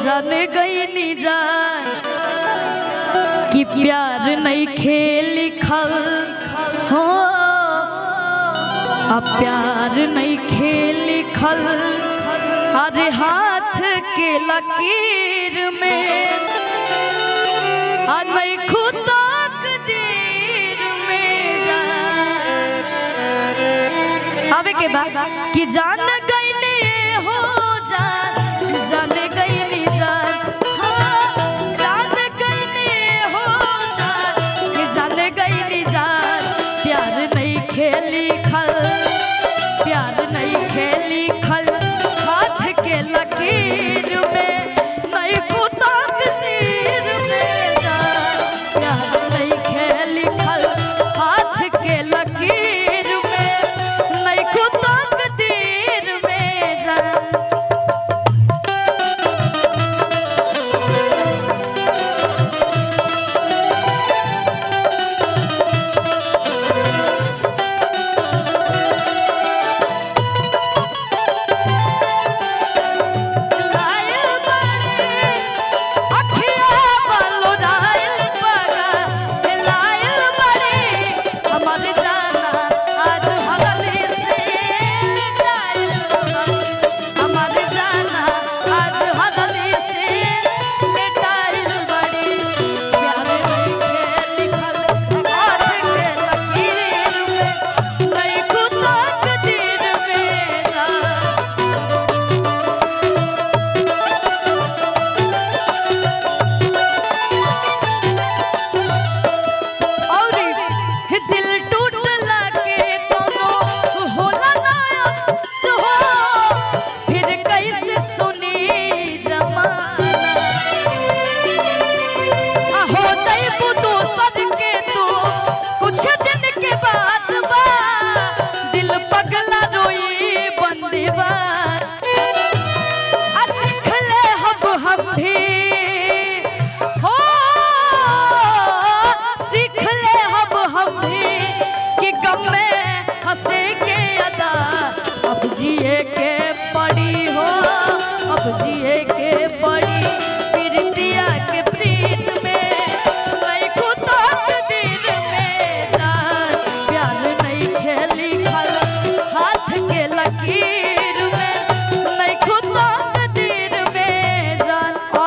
जान गई नी जान कि प्यार नहीं खेल लिखल हो, अब प्यार नहीं खेल लिखल अरे हाथ के लकीर में नहीं खुदा तकदीर में जान। अब के बाद कि जान गई हो जान जान